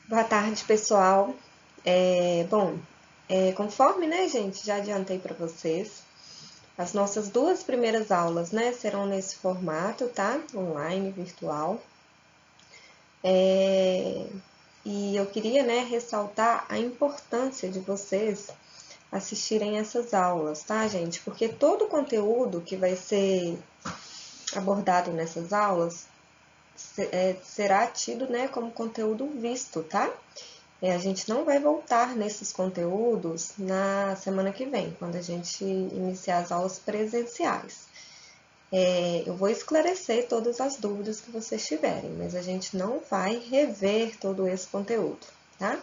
Boa tarde, pessoal. Conforme, né, gente, já adiantei para vocês, as nossas duas primeiras aulas, né, serão nesse formato, tá? Online, virtual. E eu queria, né, ressaltar a importância de vocês assistirem essas aulas, tá, gente? Porque todo o conteúdo que vai ser abordado nessas aulas será tido, né, como conteúdo visto, tá? A gente não vai voltar nesses conteúdos na semana que vem, quando a gente iniciar as aulas presenciais. Eu vou esclarecer todas as dúvidas que vocês tiverem, mas a gente não vai rever todo esse conteúdo, tá?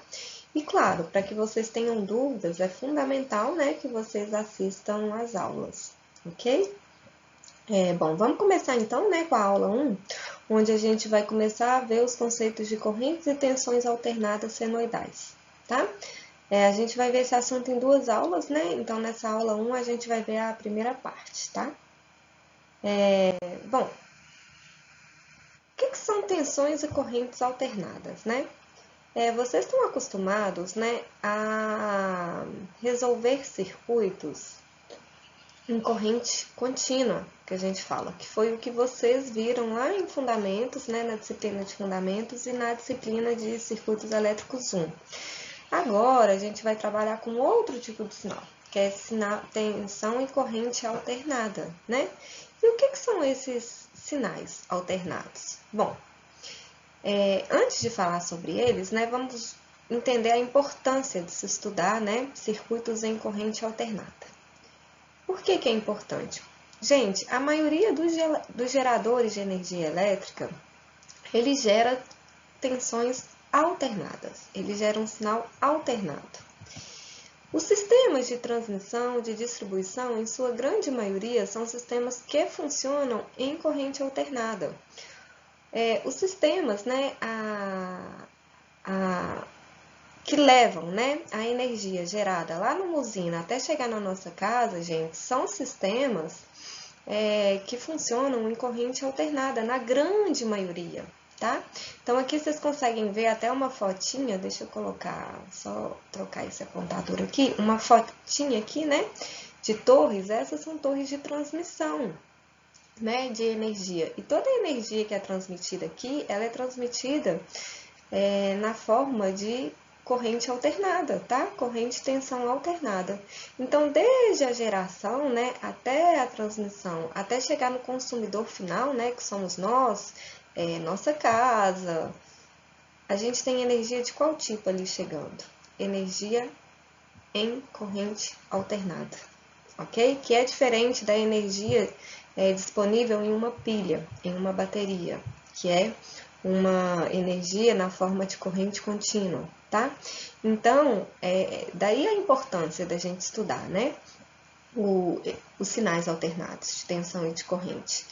E claro, para que vocês tenham dúvidas, é fundamental, né, que vocês assistam às aulas, ok? Vamos começar então, né, com a aula 1, onde a gente vai começar a ver os conceitos de correntes e tensões alternadas senoidais, tá? A gente vai ver esse assunto em duas aulas, né? Então, nessa aula 1, a gente vai ver a primeira parte, tá? O que são tensões e correntes alternadas, né? Vocês estão acostumados, né, a resolver circuitos em corrente contínua, que a gente fala, que foi o que vocês viram lá em Fundamentos, né, na disciplina de Fundamentos e na disciplina de Circuitos Elétricos 1. Agora, a gente vai trabalhar com outro tipo de sinal, que é tensão e corrente alternada, né? E o que são esses sinais alternados? Bom, antes de falar sobre eles, né, vamos entender a importância de se estudar, né, circuitos em corrente alternada. Por que é importante? Gente, a maioria dos geradores de energia elétrica, ele gera tensões alternadas, ele gera um sinal alternado. Os sistemas de transmissão, de distribuição, em sua grande maioria, são sistemas que funcionam em corrente alternada. Os sistemas, né, que levam, né, a energia gerada lá numa usina até chegar na nossa casa, gente, são sistemas que funcionam em corrente alternada, na grande maioria, tá? Então, aqui vocês conseguem ver até uma fotinha, deixa eu colocar, só trocar esse apontador aqui, uma fotinha aqui, né, de torres, essas são torres de transmissão, né, de energia. E toda a energia que é transmitida aqui, ela é transmitida na forma de corrente alternada, tá? Corrente tensão alternada. Então, desde a geração, né, até a transmissão, até chegar no consumidor final, né, que somos nós, nossa casa, a gente tem energia de qual tipo ali chegando? Energia em corrente alternada, ok? Que é diferente da energia disponível em uma pilha, em uma bateria, que é uma energia na forma de corrente contínua, tá? Então, daí a importância da gente estudar, né? Os sinais alternados de tensão e de corrente.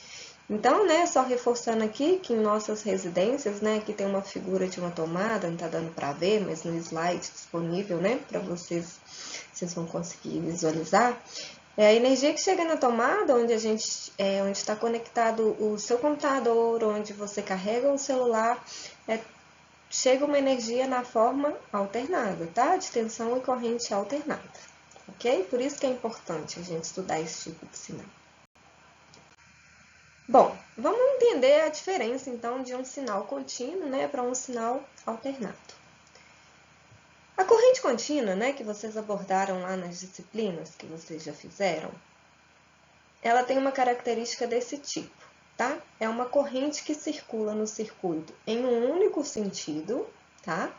Então, né, só reforçando aqui que em nossas residências, né, aqui tem uma figura de uma tomada, não tá dando para ver, mas no slide disponível, né, para vocês vão conseguir visualizar. A energia que chega na tomada, onde onde está conectado o seu computador, onde você carrega o celular, chega uma energia na forma alternada, tá? De tensão e corrente alternada, ok? Por isso que é importante a gente estudar esse tipo de sinal. Bom, vamos entender a diferença, então, de um sinal contínuo, né, para um sinal alternado. A corrente contínua, né, que vocês abordaram lá nas disciplinas que vocês já fizeram, ela tem uma característica desse tipo, tá? É uma corrente que circula no circuito em um único sentido, tá?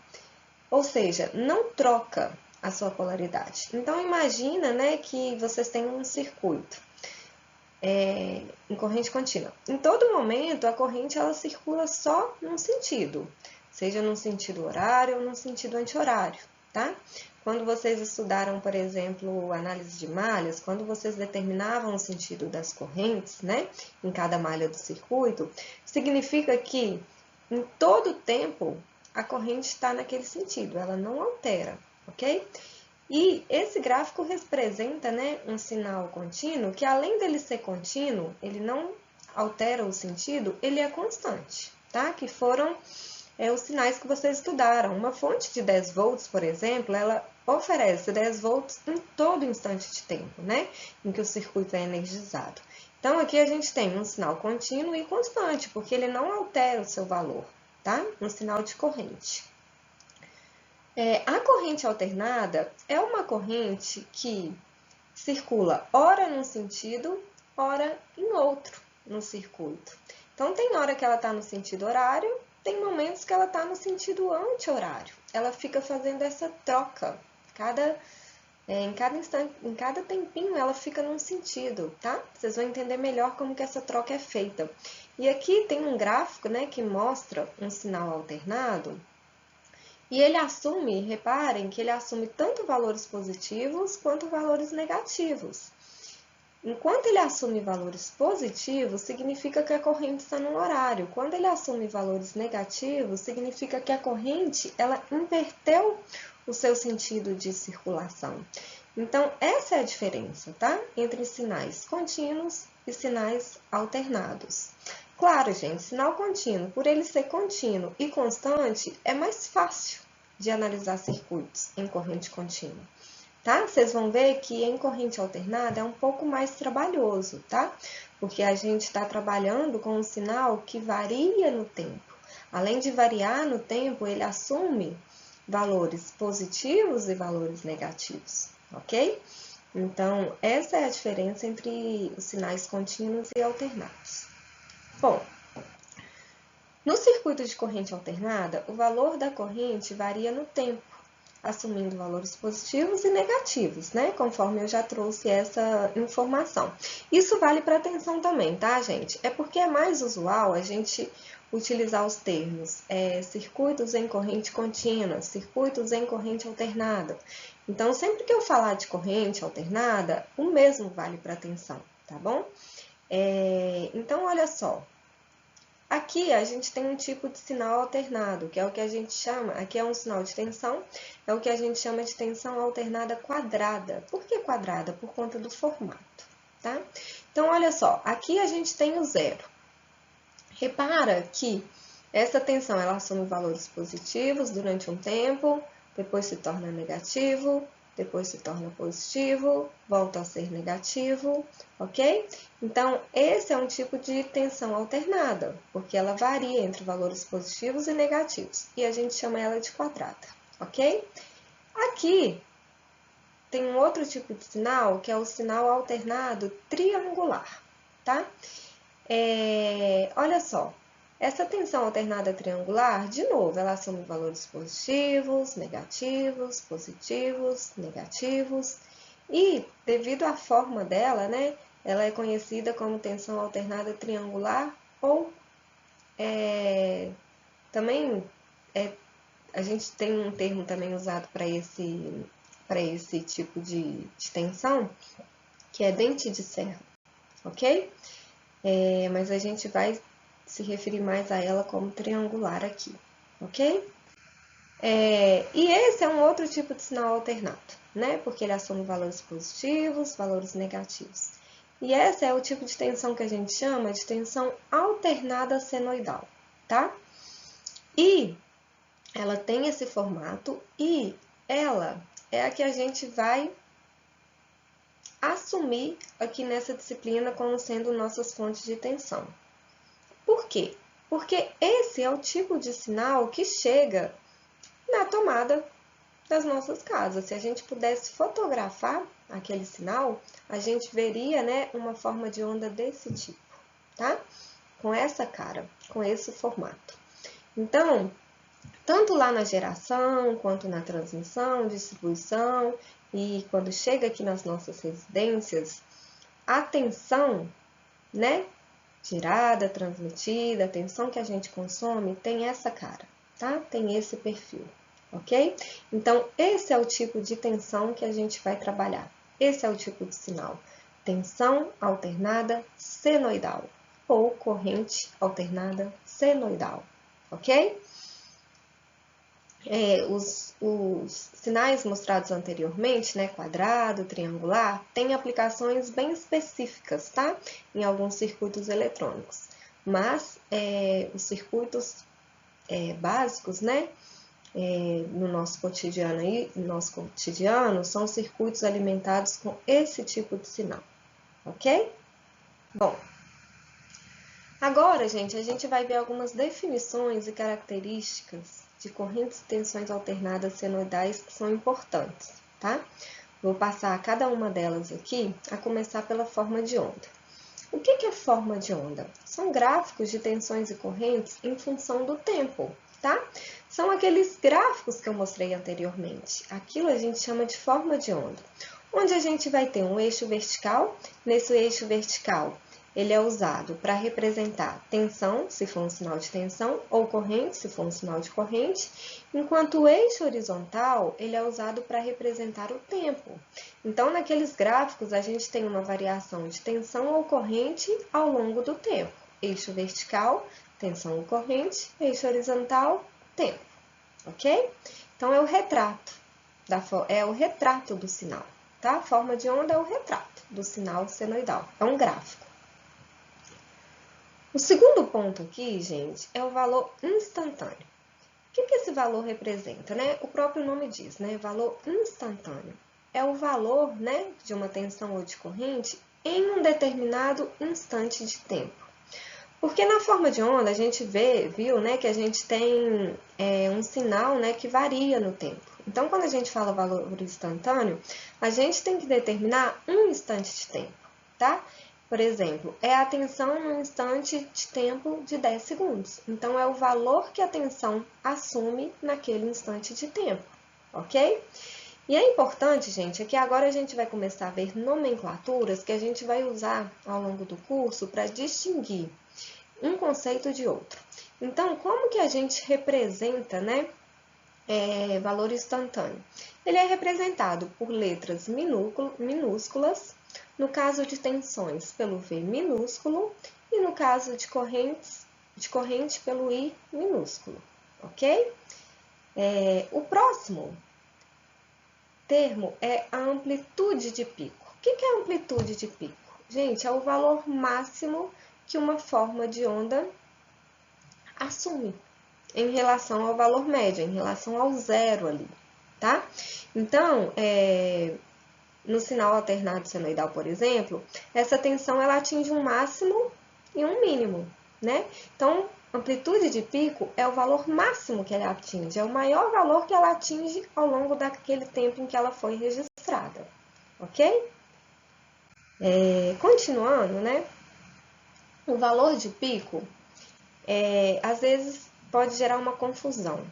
Ou seja, não troca a sua polaridade. Então, imagina, né, que vocês têm um circuito em corrente contínua. Em todo momento, a corrente ela circula só num sentido, seja num sentido horário ou num sentido anti-horário, tá? Quando vocês estudaram, por exemplo, análise de malhas, quando vocês determinavam o sentido das correntes, né, em cada malha do circuito, significa que em todo tempo a corrente está naquele sentido, ela não altera, ok? E esse gráfico representa, né, um sinal contínuo que, além dele ser contínuo, ele não altera o sentido, ele é constante, tá? Que foram os sinais que vocês estudaram. Uma fonte de 10 volts, por exemplo, ela oferece 10 volts em todo instante de tempo, né? Em que o circuito é energizado. Então, aqui a gente tem um sinal contínuo e constante, porque ele não altera o seu valor, tá? Um sinal de corrente. A corrente alternada é uma corrente que circula ora num sentido, ora em outro no circuito. Então, tem hora que ela está no sentido horário, tem momentos que ela está no sentido anti-horário. Ela fica fazendo essa troca. Em cada instante, em cada tempinho, ela fica num sentido, tá? Vocês vão entender melhor como que essa troca é feita. E aqui tem um gráfico, né, que mostra um sinal alternado. E ele assume, reparem que ele assume tanto valores positivos quanto valores negativos. Enquanto ele assume valores positivos, significa que a corrente está no horário. Quando ele assume valores negativos, significa que a corrente ela inverteu o seu sentido de circulação. Então, essa é a diferença, tá? Entre sinais contínuos e sinais alternados. Claro, gente, sinal contínuo, por ele ser contínuo e constante, é mais fácil de analisar circuitos em corrente contínua, tá? Vocês vão ver que em corrente alternada é um pouco mais trabalhoso, tá? Porque a gente está trabalhando com um sinal que varia no tempo. Além de variar no tempo, ele assume valores positivos e valores negativos, ok? Então, essa é a diferença entre os sinais contínuos e alternados. Bom, no circuito de corrente alternada, o valor da corrente varia no tempo, assumindo valores positivos e negativos, né? Conforme eu já trouxe essa informação. Isso vale para a tensão também, tá, gente? É porque é mais usual a gente utilizar os termos circuitos em corrente contínua, circuitos em corrente alternada. Então, sempre que eu falar de corrente alternada, o mesmo vale para a tensão, tá bom? Então, olha só. Aqui a gente tem um tipo de sinal alternado, que é o que a gente chama, aqui é um sinal de tensão, é o que a gente chama de tensão alternada quadrada. Por que quadrada? Por conta do formato, tá? Então, olha só, aqui a gente tem o zero. Repara que essa tensão ela assume valores positivos durante um tempo, depois se torna negativo, depois se torna positivo, volta a ser negativo, ok? Então, esse é um tipo de tensão alternada, porque ela varia entre valores positivos e negativos, e a gente chama ela de quadrada, ok? Aqui tem um outro tipo de sinal, que é o sinal alternado triangular, tá? Olha só, essa tensão alternada triangular, de novo, ela assume valores positivos, negativos, positivos, negativos. E, devido à forma dela, né, ela é conhecida como tensão alternada triangular ou também a gente tem um termo também usado para esse tipo de tensão, que é dente de serra, ok? Mas a gente vai se referir mais a ela como triangular aqui, ok? E esse é um outro tipo de sinal alternado, né? Porque ele assume valores positivos, valores negativos. E esse é o tipo de tensão que a gente chama de tensão alternada senoidal, tá? E ela tem esse formato e ela é a que a gente vai assumir aqui nessa disciplina como sendo nossas fontes de tensão. Por quê? Porque esse é o tipo de sinal que chega na tomada das nossas casas. Se a gente pudesse fotografar aquele sinal, a gente veria, né, uma forma de onda desse tipo, tá? Com essa cara, com esse formato. Então, tanto lá na geração, quanto na transmissão, distribuição e quando chega aqui nas nossas residências, a tensão, né, gerada, transmitida, a tensão que a gente consome tem essa cara, tá? Tem esse perfil, ok? Então, esse é o tipo de tensão que a gente vai trabalhar. Esse é o tipo de sinal. Tensão alternada senoidal ou corrente alternada senoidal, ok? Os sinais mostrados anteriormente, né, quadrado, triangular, têm aplicações bem específicas, tá? Em alguns circuitos eletrônicos. Mas os circuitos básicos, né? No nosso cotidiano, são circuitos alimentados com esse tipo de sinal, ok? Bom, agora, gente, a gente vai ver algumas definições e características de correntes e tensões alternadas senoidais que são importantes, tá? Vou passar cada uma delas aqui, a começar pela forma de onda. O que é forma de onda? São gráficos de tensões e correntes em função do tempo, tá? São aqueles gráficos que eu mostrei anteriormente. Aquilo a gente chama de forma de onda, onde a gente vai ter um eixo vertical. Nesse eixo vertical, ele é usado para representar tensão, se for um sinal de tensão, ou corrente, se for um sinal de corrente, enquanto o eixo horizontal, ele é usado para representar o tempo. Então, naqueles gráficos, a gente tem uma variação de tensão ou corrente ao longo do tempo. Eixo vertical, tensão ou corrente, eixo horizontal, tempo, ok? Então, é o retrato do sinal, tá? A forma de onda é o retrato do sinal senoidal, é um gráfico. O segundo ponto aqui, gente, é o valor instantâneo. O que esse valor representa, né? O próprio nome diz, né? Valor instantâneo. É o valor, né, de uma tensão ou de corrente em um determinado instante de tempo. Porque na forma de onda a gente viu, né, que a gente tem um sinal, né, que varia no tempo. Então, quando a gente fala valor instantâneo, a gente tem que determinar um instante de tempo, tá? Por exemplo, é a tensão no instante de tempo de 10 segundos. Então, é o valor que a tensão assume naquele instante de tempo, ok? E é importante, gente, é que agora a gente vai começar a ver nomenclaturas que a gente vai usar ao longo do curso para distinguir um conceito de outro. Então, como que a gente representa, né, valor instantâneo? Ele é representado por letras minúsculas, no caso de tensões pelo V minúsculo e no caso de corrente pelo I minúsculo, ok? O próximo termo é a amplitude de pico. O que é a amplitude de pico? Gente, é o valor máximo que uma forma de onda assume em relação ao valor médio, em relação ao zero ali, tá? Então, no sinal alternado senoidal, por exemplo, essa tensão ela atinge um máximo e um mínimo, né? Então, amplitude de pico é o valor máximo que ela atinge, é o maior valor que ela atinge ao longo daquele tempo em que ela foi registrada, ok? Continuando, né? O valor de pico, às vezes, pode gerar uma confusão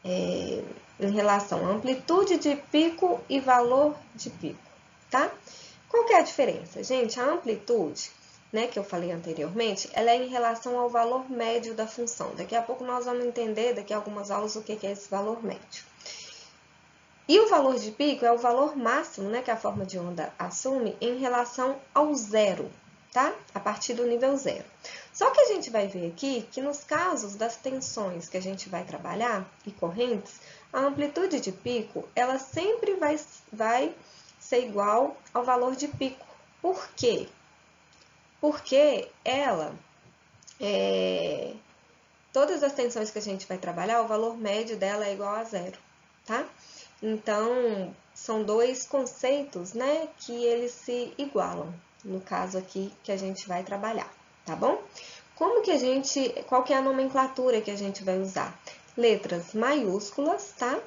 em relação à amplitude de pico e valor de pico, tá? Qual que é a diferença? Gente, a amplitude, né, que eu falei anteriormente, ela é em relação ao valor médio da função. Daqui a pouco nós vamos entender, daqui a algumas aulas, o que é esse valor médio. E o valor de pico é o valor máximo, né, que a forma de onda assume em relação ao zero, tá? A partir do nível zero. Só que a gente vai ver aqui que nos casos das tensões que a gente vai trabalhar e correntes, a amplitude de pico, ela sempre vai ser igual ao valor de pico. Por quê? Porque todas as tensões que a gente vai trabalhar, o valor médio dela é igual a zero, tá? Então, são dois conceitos, né, que eles se igualam, no caso aqui que a gente vai trabalhar, tá bom? Qual que é a nomenclatura que a gente vai usar? Letras maiúsculas, tá?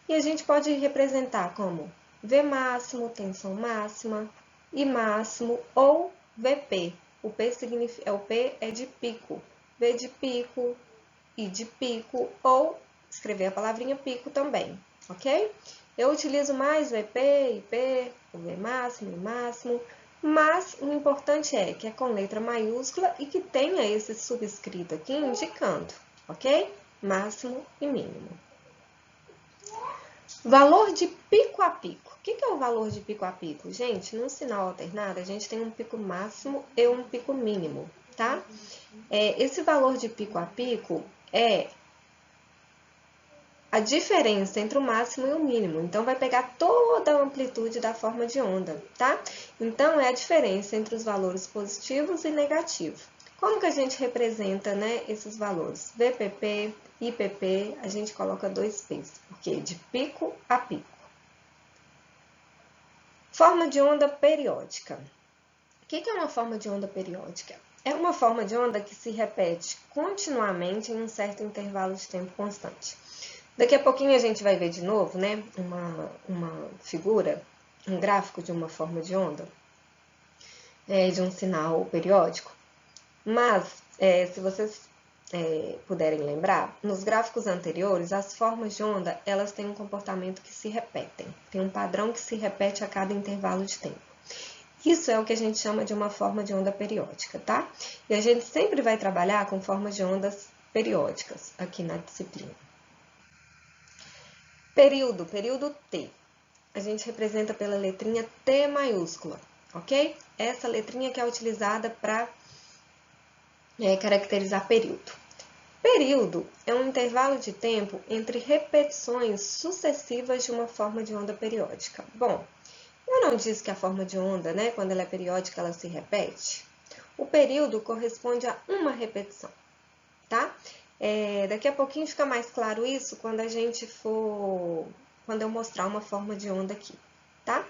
E a gente pode representar como V máximo, tensão máxima, I máximo ou VP. O P é de pico, V de pico, I de pico ou escrever a palavrinha pico também, ok? Eu utilizo mais VP, IP, o V máximo, I máximo, mas o importante é que é com letra maiúscula e que tenha esse subscrito aqui indicando, ok? Máximo e mínimo. Valor de pico a pico. O que é o valor de pico a pico? Gente, num sinal alternado, a gente tem um pico máximo e um pico mínimo, tá? Esse valor de pico a pico é a diferença entre o máximo e o mínimo. Então, vai pegar toda a amplitude da forma de onda, tá? Então, é a diferença entre os valores positivos e negativos. Como que a gente representa, né, esses valores? VPP, IPP, a gente coloca 2 P's, porque de pico a pico. Forma de onda periódica. O que é uma forma de onda periódica? É uma forma de onda que se repete continuamente em um certo intervalo de tempo constante. Daqui a pouquinho a gente vai ver de novo, né, uma figura, um gráfico de uma forma de onda, de um sinal periódico. Mas, se vocês puderem lembrar, nos gráficos anteriores, as formas de onda, elas têm um comportamento que se repetem. Tem um padrão que se repete a cada intervalo de tempo. Isso é o que a gente chama de uma forma de onda periódica, tá? E a gente sempre vai trabalhar com formas de ondas periódicas aqui na disciplina. Período, período T. A gente representa pela letrinha T maiúscula, ok? Essa letrinha que é utilizada para caracterizar período. Período é um intervalo de tempo entre repetições sucessivas de uma forma de onda periódica. Bom, eu não disse que a forma de onda, né, quando ela é periódica, ela se repete? O período corresponde a uma repetição, tá? Daqui a pouquinho fica mais claro isso quando eu mostrar uma forma de onda aqui, tá?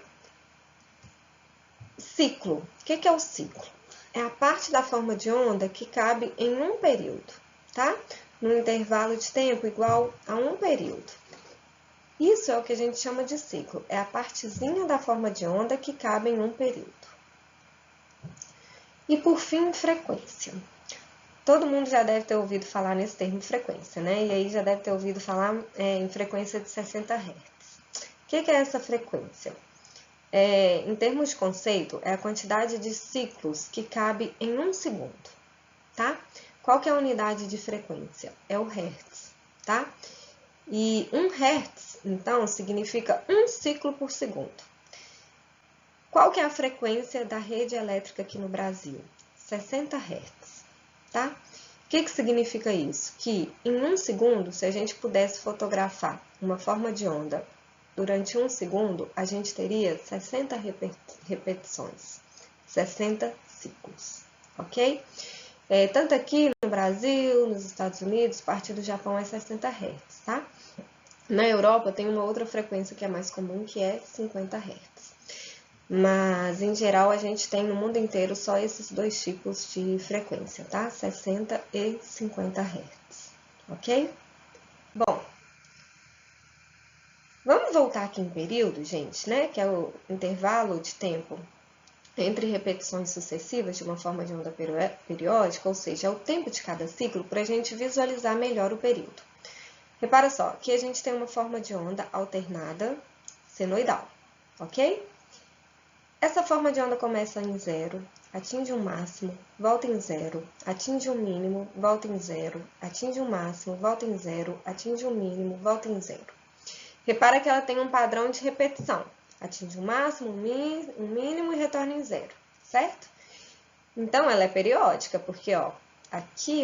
Ciclo. O que é o ciclo? É a parte da forma de onda que cabe em um período, tá? Num intervalo de tempo igual a um período. Isso é o que a gente chama de ciclo. É a partezinha da forma de onda que cabe em um período. E por fim, frequência. Todo mundo já deve ter ouvido falar nesse termo frequência, né? E aí já deve ter ouvido falar em frequência de 60 Hz. O que é essa frequência? Em termos de conceito, é a quantidade de ciclos que cabe em um segundo, tá? Qual que é a unidade de frequência? É o Hertz, tá? E 1 Hz, então, significa 1 ciclo por segundo. Qual que é a frequência da rede elétrica aqui no Brasil? 60 Hz, tá? O que significa isso? Que em 1 segundo, se a gente pudesse fotografar uma forma de onda durante 1 segundo, a gente teria 60 repetições, 60 ciclos, ok? Tanto aqui no Brasil, nos Estados Unidos, parte do Japão é 60 Hz, tá? Na Europa tem uma outra frequência que é mais comum, que é 50 Hz. Mas, em geral, a gente tem no mundo inteiro só esses 2 tipos de frequência, tá? 60 e 50 Hz, ok? Bom, vamos voltar aqui em período, gente, né? Que é o intervalo de tempo entre repetições sucessivas de uma forma de onda periódica, ou seja, é o tempo de cada ciclo, para a gente visualizar melhor o período. Repara só, aqui a gente tem uma forma de onda alternada senoidal, ok? Essa forma de onda começa em 0, atinge um máximo, volta em 0, atinge um mínimo, volta em 0, atinge um máximo, volta em 0, atinge um mínimo, volta em 0. Repara que ela tem um padrão de repetição. Atinge um máximo, um mínimo e retorna em 0, certo? Então, ela é periódica, porque, aqui,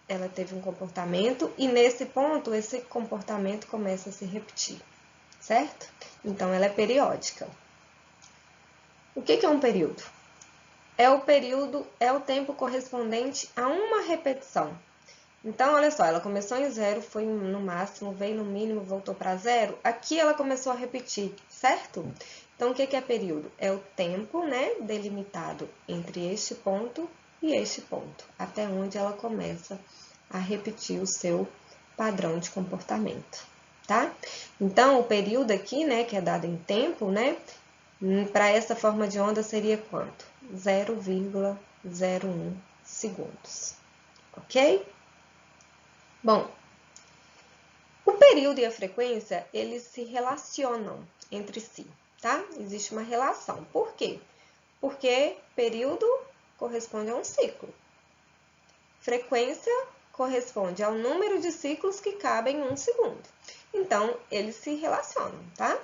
ela teve um comportamento e nesse ponto, esse comportamento começa a se repetir, certo? Então, ela é periódica. O que é um período? É o tempo correspondente a uma repetição. Então, olha só, ela começou em 0, foi no máximo, veio no mínimo, voltou para 0. Aqui ela começou a repetir, certo? Então, o que é período? É o tempo, né, delimitado entre este ponto e este ponto, até onde ela começa a repetir o seu padrão de comportamento, tá? Então, o período aqui, né, que é dado em tempo, né, para essa forma de onda seria quanto? 0,01 segundos, ok? Bom, o período e a frequência, eles se relacionam entre si, tá? Existe uma relação. Por quê? Porque período corresponde a um ciclo. Frequência corresponde ao número de ciclos que cabem em 1 segundo. Então, eles se relacionam, tá?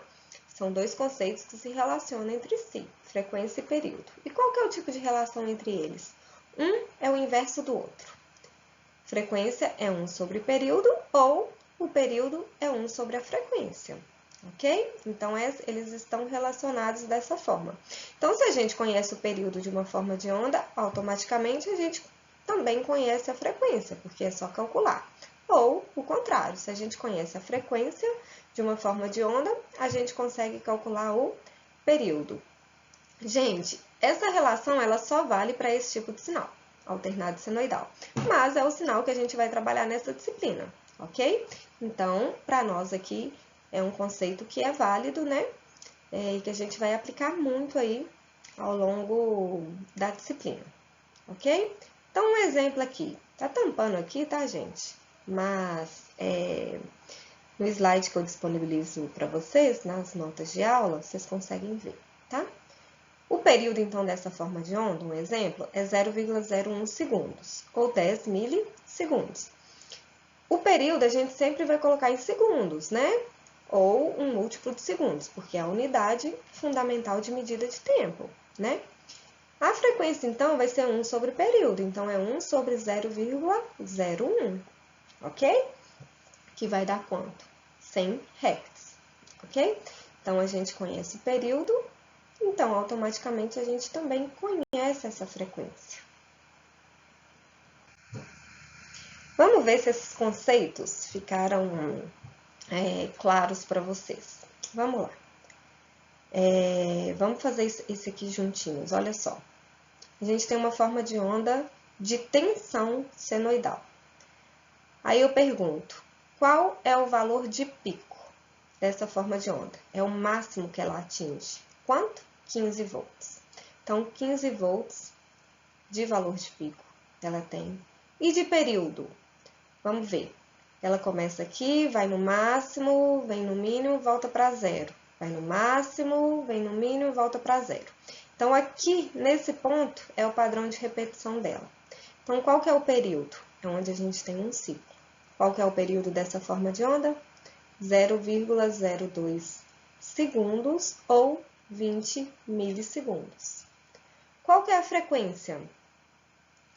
São 2 conceitos que se relacionam entre si, frequência e período. E qual que é o tipo de relação entre eles? Um é o inverso do outro. Frequência é 1 sobre período ou o período é 1 sobre a frequência, ok? Então, eles estão relacionados dessa forma. Então, se a gente conhece o período de uma forma de onda, automaticamente a gente também conhece a frequência, porque é só calcular. Ou, o contrário, se a gente conhece a frequência de uma forma de onda, a gente consegue calcular o período. Gente, essa relação ela só vale para esse tipo de sinal, alternado senoidal. Mas é o sinal que a gente vai trabalhar nessa disciplina, ok? Então, para nós aqui, é um conceito que é válido, né? E que a gente vai aplicar muito aí ao longo da disciplina, ok? Então, um exemplo aqui. Tá tampando aqui, tá, gente? Mas no slide que eu disponibilizo para vocês, nas notas de aula, vocês conseguem ver, tá? O período, então, dessa forma de onda, um exemplo, é 0,01 segundos, ou 10 milissegundos. O período a gente sempre vai colocar em segundos, né? Ou um múltiplo de segundos, porque é a unidade fundamental de medida de tempo, né? A frequência, então, vai ser 1 sobre período, então é 1 sobre 0,01, ok? Que vai dar quanto? 100 Hz, ok? Então, a gente conhece o período, então, automaticamente, a gente também conhece essa frequência. Vamos ver se esses conceitos ficaram claros para vocês. Vamos lá. Vamos fazer esse aqui juntinhos, olha só. A gente tem uma forma de onda de tensão senoidal. Aí eu pergunto, qual é o valor de pico dessa forma de onda? É o máximo que ela atinge. Quanto? 15 volts. Então, 15 volts de valor de pico ela tem. E de período? Vamos ver. Ela começa aqui, vai no máximo, vem no mínimo, volta para zero. Vai no máximo, vem no mínimo, volta para zero. Então, aqui, nesse ponto, é o padrão de repetição dela. Então, qual que é o período? É onde a gente tem um ciclo. Qual que é o período dessa forma de onda? 0,02 segundos ou 20 milissegundos. Qual que é a frequência?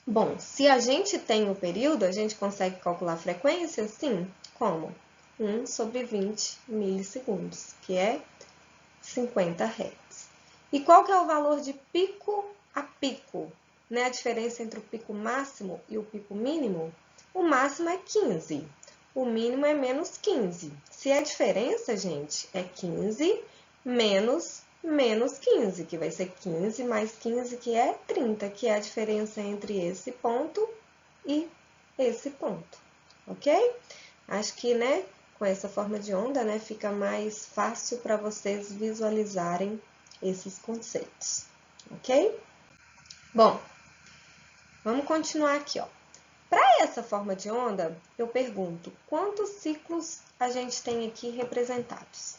Bom, se a gente tem o período, a gente consegue calcular a frequência? Sim. Como? 1 sobre 20 milissegundos, que é 50 Hz. E qual que é o valor de pico a pico? Né? A diferença entre o pico máximo e o pico mínimo? O máximo é 15, o mínimo é menos 15. Se a diferença, gente, é 15 menos 15, que vai ser 15 mais 15, que é 30, que é a diferença entre esse ponto e esse ponto, ok? Acho que, né, com essa forma de onda, né, fica mais fácil para vocês visualizarem esses conceitos, ok? Bom, vamos continuar aqui, ó. Para essa forma de onda, eu pergunto, quantos ciclos a gente tem aqui representados?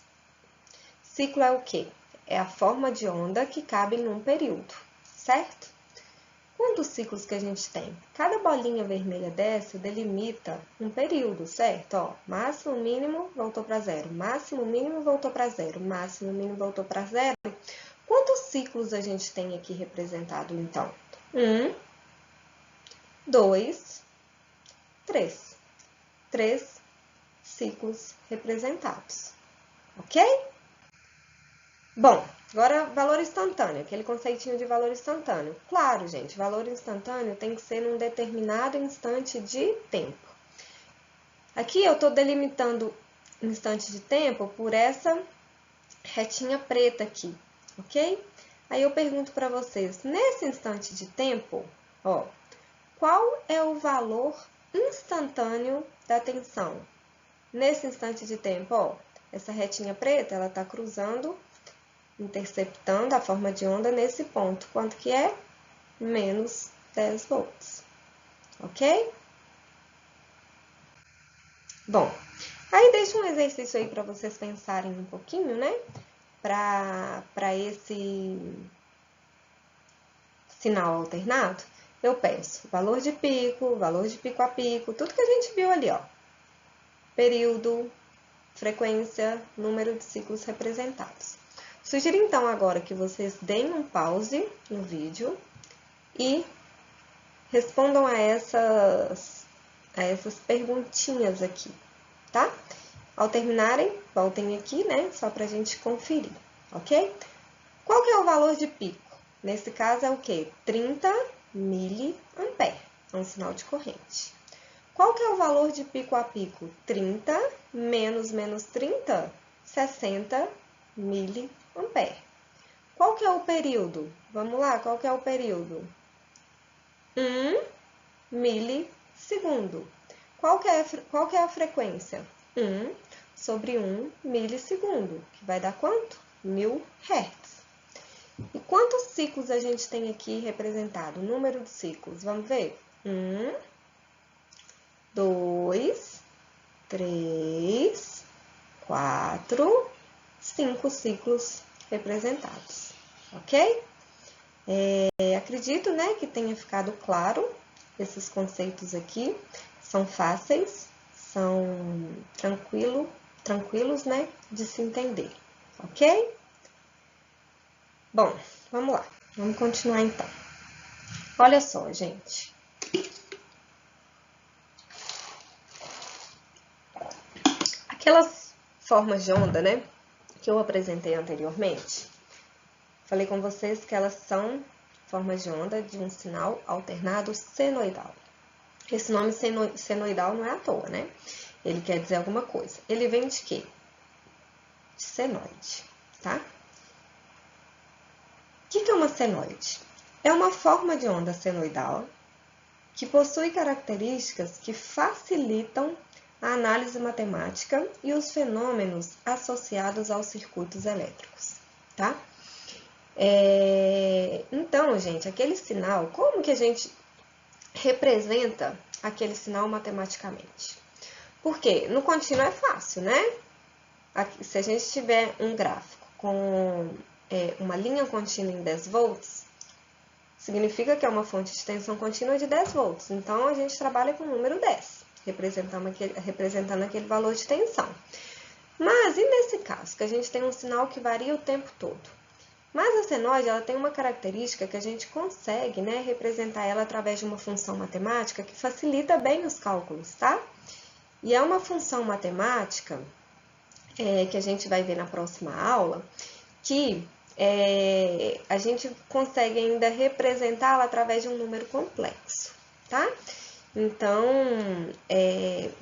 Ciclo é o quê? É a forma de onda que cabe num período, certo? Quantos ciclos que a gente tem? Cada bolinha vermelha dessa delimita um período, certo? Ó, máximo, mínimo, voltou para zero. Máximo, mínimo, voltou para zero. Máximo, mínimo, voltou para zero. Quantos ciclos a gente tem aqui representado, então? 1, 2, 3. 3 ciclos representados, ok? Bom, agora valor instantâneo, aquele conceitinho de valor instantâneo. Claro, gente, valor instantâneo tem que ser num determinado instante de tempo. Aqui eu estou delimitando instante de tempo por essa retinha preta aqui, ok? Aí eu pergunto para vocês, nesse instante de tempo, ó, qual é o valor instantâneo da tensão? Nesse instante de tempo, ó, essa retinha preta, ela está cruzando, interceptando a forma de onda nesse ponto. Quanto que é? Menos 10 volts. Ok? Bom, aí deixa um exercício aí para vocês pensarem um pouquinho, né? Para esse sinal alternado, eu peço valor de pico a pico, tudo que a gente viu ali, ó. Período, frequência, número de ciclos representados. Sugiro então agora que vocês deem um pause no vídeo e respondam a essas perguntinhas aqui, tá? Ao terminarem, voltem aqui, né? Só pra gente conferir, ok? Qual que é o valor de pico? Nesse caso é o quê? 30 miliamperes, é um sinal de corrente. Qual que é o valor de pico a pico? 30 menos 30, 60 miliampere. Qual que é o período? Vamos lá, qual que é o período? 1 milissegundo. Qual que é a frequência? 1 sobre 1 milissegundo, que vai dar quanto? 1000 Hz. E quantos ciclos a gente tem aqui representado? O número de ciclos, vamos ver? 1, 2, 3, 4, 5 ciclos representados, ok? Acredito, né, que tenha ficado claro esses conceitos aqui. São fáceis, são tranquilos, né, de se entender, ok? Bom, vamos lá, vamos continuar então. Olha só, gente. Aquelas formas de onda, né, que eu apresentei anteriormente, falei com vocês que elas são formas de onda de um sinal alternado senoidal. Esse nome senoidal não é à toa, né? Ele quer dizer alguma coisa. Ele vem de quê? De senoide, tá? O que é uma senoide? É uma forma de onda senoidal que possui características que facilitam a análise matemática e os fenômenos associados aos circuitos elétricos, tá? Então, gente, aquele sinal, como que a gente representa aquele sinal matematicamente? Porque no contínuo é fácil, né? Aqui, se a gente tiver um gráfico com uma linha contínua em 10 volts, significa que é uma fonte de tensão contínua de 10 volts. Então, a gente trabalha com o número 10, representando aquele valor de tensão. Mas, e nesse caso, que a gente tem um sinal que varia o tempo todo? Mas a senoide, ela tem uma característica que a gente consegue, né, representar ela através de uma função matemática que facilita bem os cálculos, tá? E é uma função matemática que a gente vai ver na próxima aula, que a gente consegue ainda representá-la através de um número complexo, tá? Então,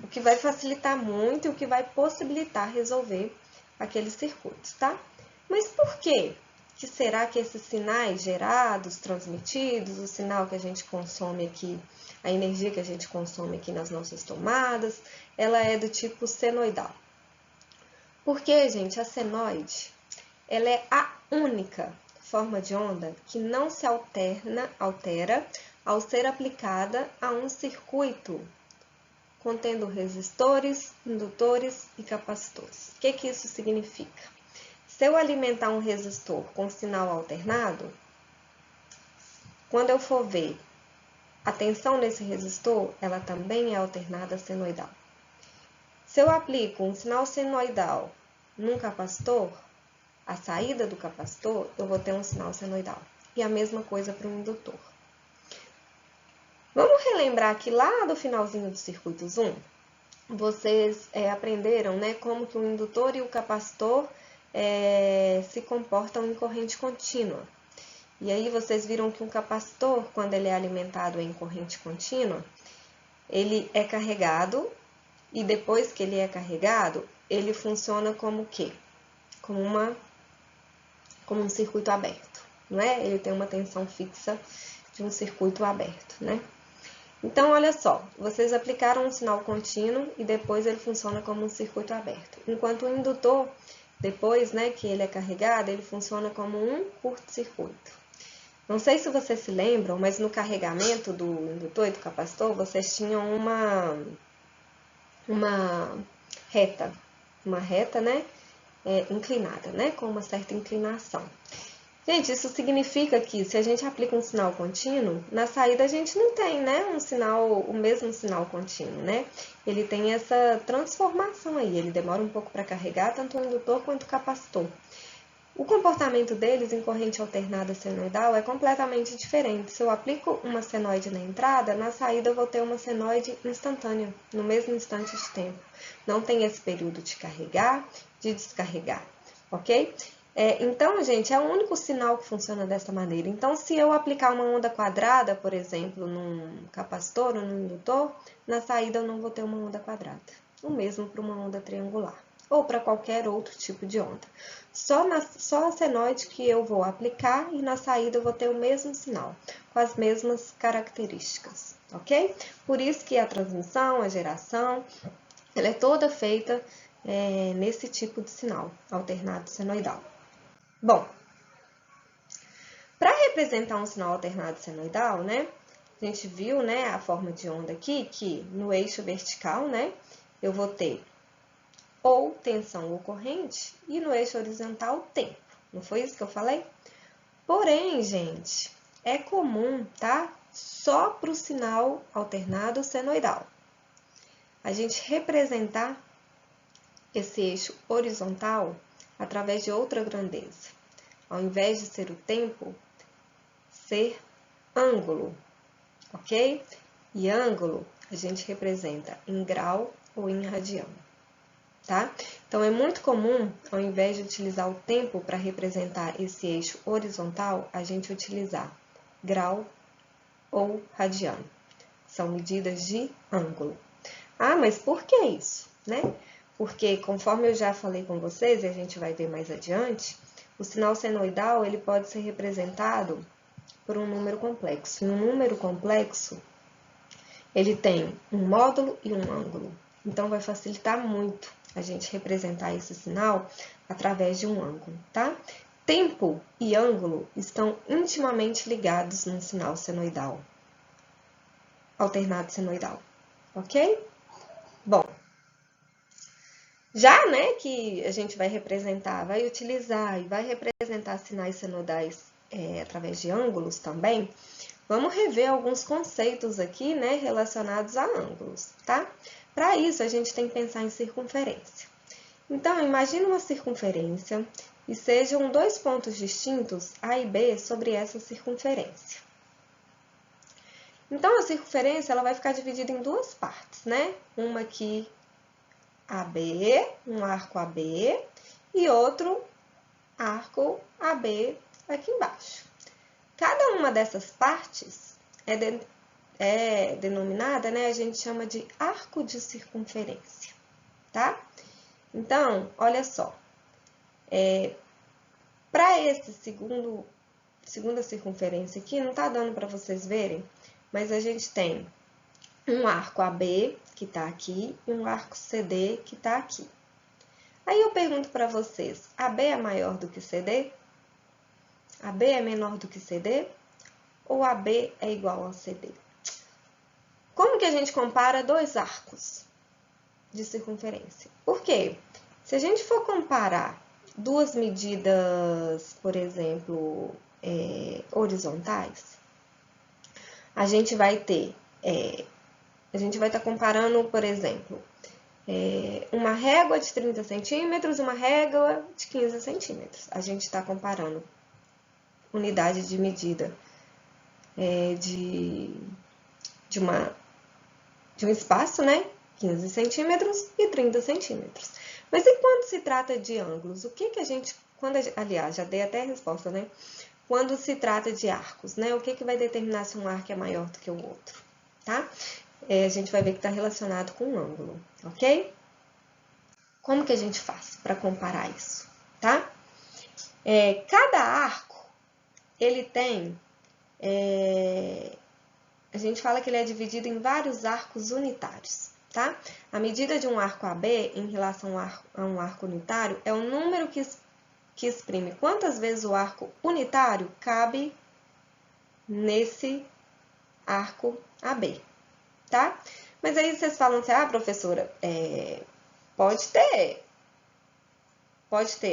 o que vai facilitar muito e o que vai possibilitar resolver aqueles circuitos, tá? Mas por quê? Que será que esses sinais gerados, transmitidos, o sinal que a gente consome aqui, a energia que a gente consome aqui nas nossas tomadas, ela é do tipo senoidal? Porque, gente, a senoide, ela é a única forma de onda que não se altera ao ser aplicada a um circuito contendo resistores, indutores e capacitores. O que isso significa? Se eu alimentar um resistor com sinal alternado, quando eu for ver a tensão nesse resistor, ela também é alternada senoidal. Se eu aplico um sinal senoidal num capacitor, a saída do capacitor, eu vou ter um sinal senoidal. E a mesma coisa para o indutor. Vamos relembrar que lá do finalzinho do circuito 1, vocês aprenderam, né, como que o indutor e o capacitor se comportam em corrente contínua. E aí vocês viram que um capacitor, quando ele é alimentado em corrente contínua, ele é carregado e depois que ele é carregado, ele funciona como o quê? Como um circuito aberto, não é? Ele tem uma tensão fixa de um circuito aberto, né? Então, olha só, vocês aplicaram um sinal contínuo e depois ele funciona como um circuito aberto. Enquanto o indutor, depois, né, que ele é carregado, ele funciona como um curto-circuito. Não sei se vocês se lembram, mas no carregamento do indutor e do capacitor, vocês tinham uma reta, né, inclinada, né, com uma certa inclinação. Gente, isso significa que se a gente aplica um sinal contínuo, na saída a gente não tem, né, o mesmo sinal contínuo, né? Ele tem essa transformação aí, ele demora um pouco para carregar, tanto o indutor quanto o capacitor. O comportamento deles em corrente alternada senoidal é completamente diferente. Se eu aplico uma senoide na entrada, na saída eu vou ter uma senoide instantânea, no mesmo instante de tempo. Não tem esse período de carregar, de descarregar, ok? Então, gente, é o único sinal que funciona dessa maneira. Então, se eu aplicar uma onda quadrada, por exemplo, num capacitor ou num indutor, na saída eu não vou ter uma onda quadrada. O mesmo para uma onda triangular, ou para qualquer outro tipo de onda. Só a senoide que eu vou aplicar e na saída eu vou ter o mesmo sinal, com as mesmas características, ok? Por isso que a transmissão, a geração, ela é toda feita nesse tipo de sinal, alternado senoidal. Bom, para representar um sinal alternado senoidal, né, a gente viu, né, a forma de onda aqui, que no eixo vertical, né, eu vou ter ou tensão ou corrente, e no eixo horizontal, tempo. Não foi isso que eu falei? Porém, gente, é comum, tá? Só para o sinal alternado senoidal, a gente representar esse eixo horizontal através de outra grandeza. Ao invés de ser o tempo, ser ângulo, ok? E ângulo a gente representa em grau ou em radião, tá? Então, é muito comum, ao invés de utilizar o tempo para representar esse eixo horizontal, a gente utilizar grau ou radião. São medidas de ângulo. Ah, mas por que isso, né? Porque, conforme eu já falei com vocês, e a gente vai ver mais adiante, o sinal senoidal ele pode ser representado por um número complexo. E um número complexo, ele tem um módulo e um ângulo. Então, vai facilitar muito a gente representar esse sinal através de um ângulo, tá? Tempo e ângulo estão intimamente ligados num sinal senoidal, alternado senoidal, ok? Bom, já, né, que a gente vai representar, vai utilizar e vai representar sinais senoidais através de ângulos também, vamos rever alguns conceitos aqui, né, relacionados a ângulos, tá? Para isso, a gente tem que pensar em circunferência. Então, imagine uma circunferência e sejam dois pontos distintos, A e B, sobre essa circunferência. Então, a circunferência ela vai ficar dividida em duas partes, né? Uma aqui, AB, um arco AB, e outro arco AB aqui embaixo. Cada uma dessas partes é denominada, né? A gente chama de arco de circunferência, tá? Então, olha só. Para esse segunda circunferência aqui, não tá dando para vocês verem, mas a gente tem um arco AB, que tá aqui, e um arco CD, que tá aqui. Aí eu pergunto para vocês, AB é maior do que CD? AB é menor do que CD? Ou AB é igual a CD? Como que a gente compara dois arcos de circunferência? Por quê? Se a gente for comparar duas medidas, por exemplo, horizontais, a gente vai estar comparando, por exemplo, uma régua de 30 centímetros e uma régua de 15 centímetros. A gente está comparando unidade de medida de um espaço, né? 15 centímetros e 30 centímetros. Mas e quando se trata de ângulos? O que a gente... aliás, já dei até a resposta, né? Quando se trata de arcos, né? O que vai determinar se um arco é maior do que o outro, tá? A gente vai ver que está relacionado com o ângulo, ok? Como que a gente faz para comparar isso, tá? Cada arco, ele tem... a gente fala que ele é dividido em vários arcos unitários, tá? A medida de um arco AB em relação a um arco unitário é o número que exprime quantas vezes o arco unitário cabe nesse arco AB, tá? Mas aí vocês falam assim, ah, professora, pode ter,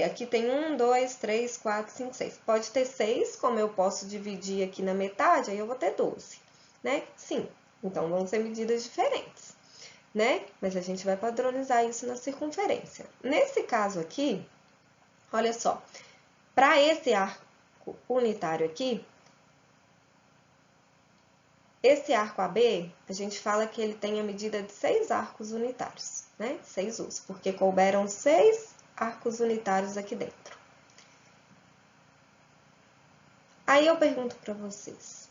aqui tem 1, 2, 3, 4, 5, 6. Pode ter 6, como eu posso dividir aqui na metade, aí eu vou ter 12, né? Sim, então vão ser medidas diferentes, né? Mas a gente vai padronizar isso na circunferência. Nesse caso aqui, olha só, para esse arco unitário aqui, esse arco AB, a gente fala que ele tem a medida de 6 arcos unitários, né? 6 Us, porque couberam 6 arcos unitários aqui dentro. Aí eu pergunto para vocês,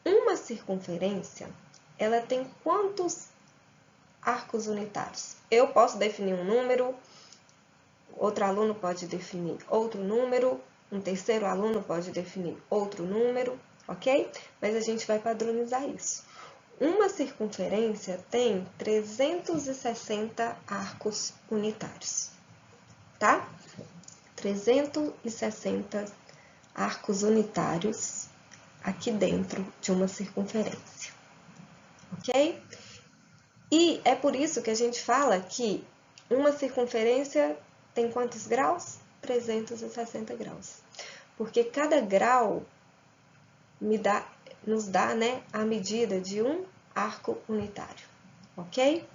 uma circunferência, ela tem quantos arcos unitários? Eu posso definir um número, outro aluno pode definir outro número, um terceiro aluno pode definir outro número, ok? Mas a gente vai padronizar isso. Uma circunferência tem 360 arcos unitários, tá? 360 arcos unitários aqui dentro de uma circunferência, ok? E é por isso que a gente fala que uma circunferência tem quantos graus? 360 graus. Porque cada grau nos dá, né, a medida de um arco unitário, ok?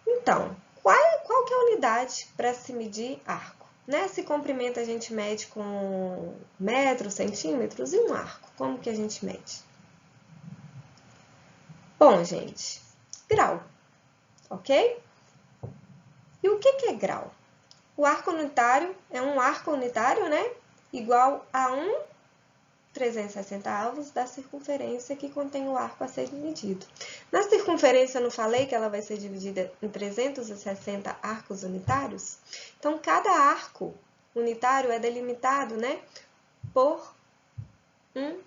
Então, qual que é a unidade para se medir arco? Né? Se comprimento a gente mede com metros, centímetros e um arco. Como que a gente mede? Bom, gente, grau, ok? E o que é grau? O arco unitário é um arco unitário, né? Igual a 360 avos da circunferência que contém o arco a ser medido. Na circunferência, eu não falei que ela vai ser dividida em 360 arcos unitários? Então, cada arco unitário é delimitado, né, por 1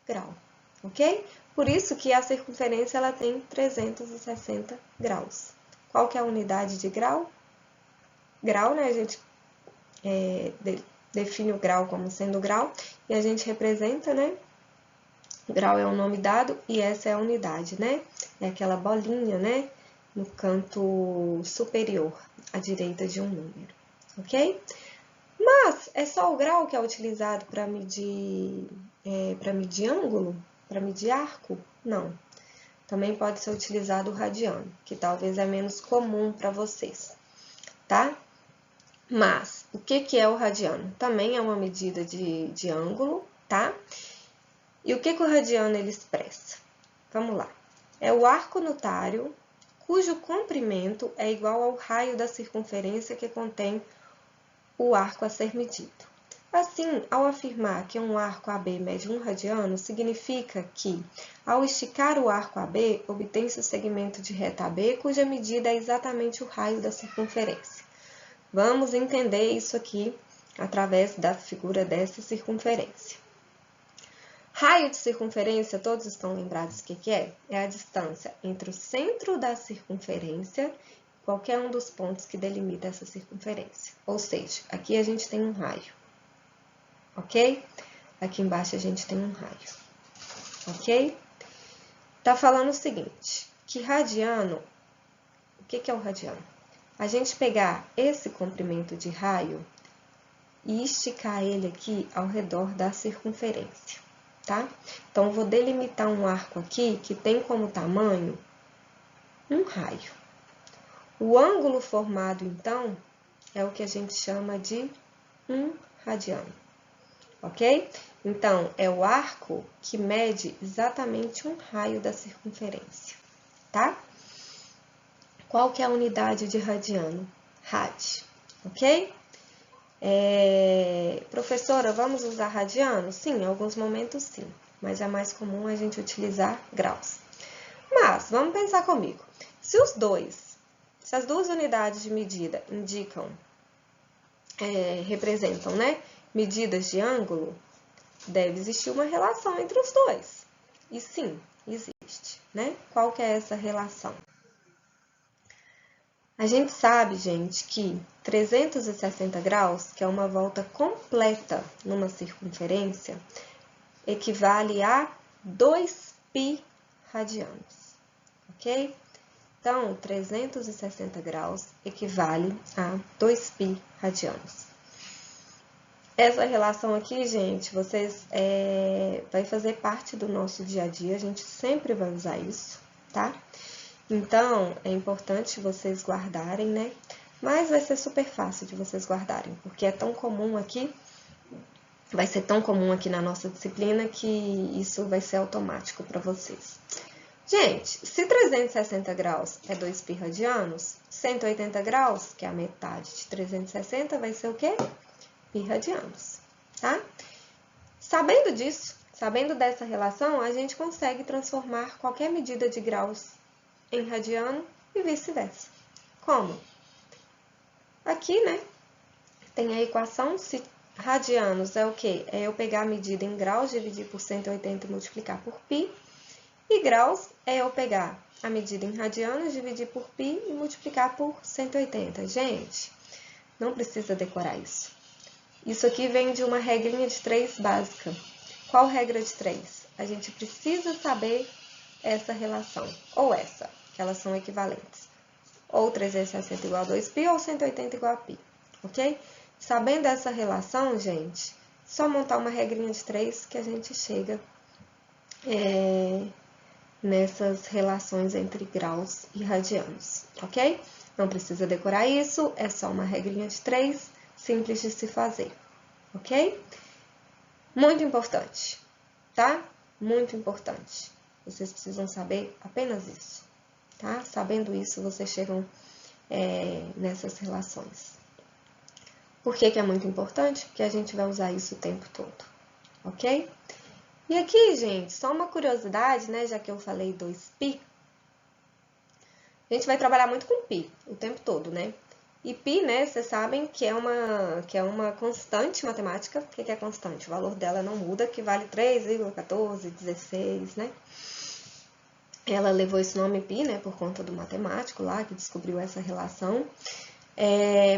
grau, ok? Por isso que a circunferência ela tem 360 graus. Qual que é a unidade de grau? Grau, né, a gente define o grau como sendo grau, e a gente representa, né? Grau é um nome dado e essa é a unidade, né? É aquela bolinha, né? No canto superior, à direita de um número, ok? Mas é só o grau que é utilizado para medir ângulo, para medir arco? Não. Também pode ser utilizado o radiano, que talvez é menos comum para vocês, tá? Mas, o que é o radiano? Também é uma medida de ângulo, tá? E o que o radiano ele expressa? Vamos lá. É o arco unitário cujo comprimento é igual ao raio da circunferência que contém o arco a ser medido. Assim, ao afirmar que um arco AB mede 1 radiano, significa que, ao esticar o arco AB, obtém-se o segmento de reta AB, cuja medida é exatamente o raio da circunferência. Vamos entender isso aqui através da figura dessa circunferência. Raio de circunferência, todos estão lembrados o que é? É a distância entre o centro da circunferência e qualquer um dos pontos que delimita essa circunferência. Ou seja, aqui a gente tem um raio, ok? Aqui embaixo a gente tem um raio, ok? Tá falando o seguinte, que radiano, o que é o radiano? A gente pegar esse comprimento de raio e esticar ele aqui ao redor da circunferência, tá? Então, eu vou delimitar um arco aqui que tem como tamanho um raio. O ângulo formado, então, é o que a gente chama de 1 radiano, ok? Então, é o arco que mede exatamente um raio da circunferência, tá? Qual que é a unidade de radiano? Rad, ok? Professora, vamos usar radiano? Sim, em alguns momentos sim, mas é mais comum a gente utilizar graus. Mas, vamos pensar comigo. Se as duas unidades de medida representam, né, medidas de ângulo, deve existir uma relação entre os dois. E sim, existe, né? Qual que é essa relação? A gente sabe, gente, que 360 graus, que é uma volta completa numa circunferência, equivale a 2π radianos, ok? Então, 360 graus equivale a 2π radianos. Essa relação aqui, gente, vai fazer parte do nosso dia a dia, a gente sempre vai usar isso, tá? Então, é importante vocês guardarem, né? Mas vai ser super fácil de vocês guardarem, porque é tão comum aqui, vai ser tão comum aqui na nossa disciplina que isso vai ser automático para vocês. Gente, se 360 graus é 2π radianos, 180 graus, que é a metade de 360, vai ser o quê? Π radianos, tá? Sabendo disso, sabendo dessa relação, a gente consegue transformar qualquer medida de graus em radiano e vice-versa. Como? Aqui, né, tem a equação, se radianos é o quê? É eu pegar a medida em graus, dividir por 180 e multiplicar por π. E graus é eu pegar a medida em radianos, dividir por π e multiplicar por 180. Gente, não precisa decorar isso. Isso aqui vem de uma regrinha de 3 básica. Qual regra de 3? A gente precisa saber essa relação, ou essa, que elas são equivalentes. Ou 360 igual a 2π ou 180 igual a π, ok? Sabendo essa relação, gente, só montar uma regrinha de 3 que a gente chega nessas relações entre graus e radianos, ok? Não precisa decorar isso, é só uma regrinha de 3, simples de se fazer, ok? Muito importante, tá? Muito importante. Vocês precisam saber apenas isso, tá? Sabendo isso, vocês chegam nessas relações. Por que é muito importante? Porque a gente vai usar isso o tempo todo, ok? E aqui, gente, só uma curiosidade, né? Já que eu falei 2π, a gente vai trabalhar muito com π o tempo todo, né? E π, né, vocês sabem que é uma constante matemática. O que é constante? O valor dela não muda, que vale 3,1416, né? Ela levou esse nome π, né, por conta do matemático lá, que descobriu essa relação.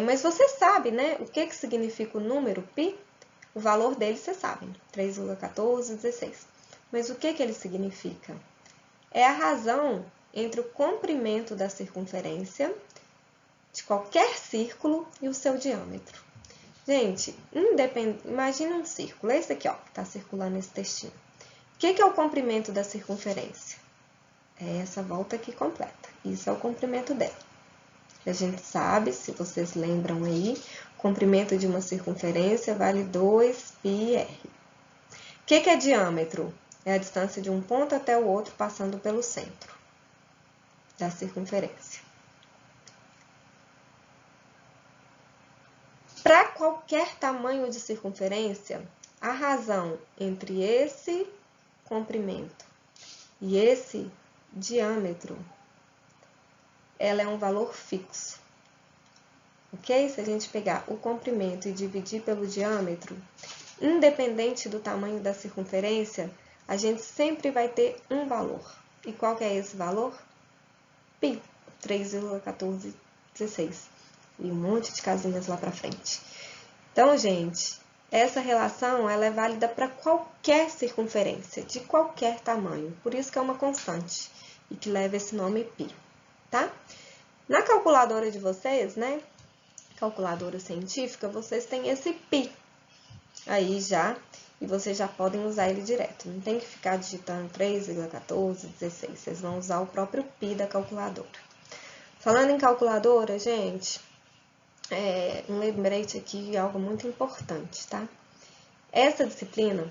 Mas você sabe, né, o que significa o número π? O valor dele, vocês sabem, 3,1416. Mas o que ele significa? É a razão entre o comprimento da circunferência de qualquer círculo e o seu diâmetro. Gente, imagina um círculo, esse aqui, ó, que está circulando esse textinho. O que é o comprimento da circunferência? É essa volta aqui completa. Isso é o comprimento dela. A gente sabe, se vocês lembram aí, o comprimento de uma circunferência vale 2πr. O que é diâmetro? É a distância de um ponto até o outro passando pelo centro da circunferência. Para qualquer tamanho de circunferência, a razão entre esse comprimento e esse diâmetro, ela é um valor fixo, ok? Se a gente pegar o comprimento e dividir pelo diâmetro, independente do tamanho da circunferência, a gente sempre vai ter um valor. E qual que é esse valor? π, 3,1416. E um monte de casinhas lá para frente. Então, gente, essa relação ela é válida para qualquer circunferência, de qualquer tamanho. Por isso que é uma constante e que leva esse nome π, tá? Na calculadora de vocês, né, calculadora científica, vocês têm esse π aí já, e vocês já podem usar ele direto. Não tem que ficar digitando 3,1416, vocês vão usar o próprio π da calculadora. Falando em calculadora, gente, um lembrete aqui, algo muito importante, tá? Essa disciplina,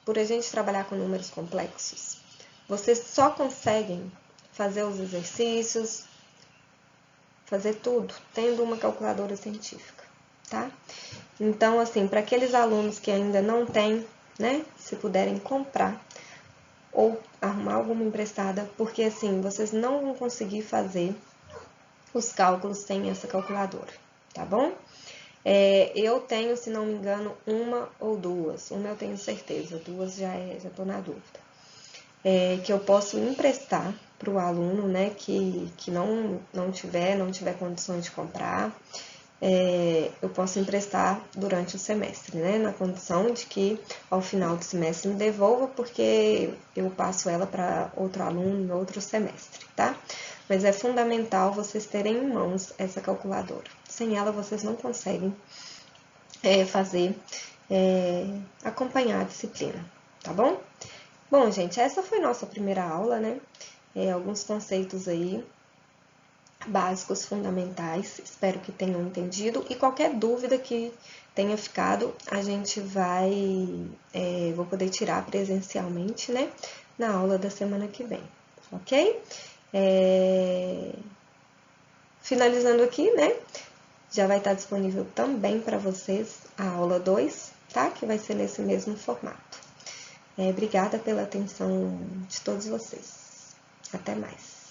por a gente trabalhar com números complexos, vocês só conseguem fazer os exercícios, fazer tudo, tendo uma calculadora científica, tá? Então, assim, para aqueles alunos que ainda não têm, né, se puderem comprar ou arrumar alguma emprestada, porque assim, vocês não vão conseguir fazer os cálculos sem essa calculadora, tá bom? Eu tenho, se não me engano, uma ou duas. Uma eu tenho certeza, duas já tô na dúvida. Que eu posso emprestar para o aluno, né, que não tiver condições de comprar. Eu posso emprestar durante o semestre, né, na condição de que ao final do semestre me devolva, porque eu passo ela para outro aluno no outro semestre, tá? Mas é fundamental vocês terem em mãos essa calculadora. Sem ela, vocês não conseguem acompanhar a disciplina, tá bom? Bom, gente, essa foi nossa primeira aula, né? Alguns conceitos aí básicos, fundamentais. Espero que tenham entendido. E qualquer dúvida que tenha ficado, a gente vou poder tirar presencialmente, né? Na aula da semana que vem, ok? Finalizando aqui, né? Já vai estar disponível também para vocês a aula 2, tá? Que vai ser nesse mesmo formato. Obrigada pela atenção de todos vocês. Até mais.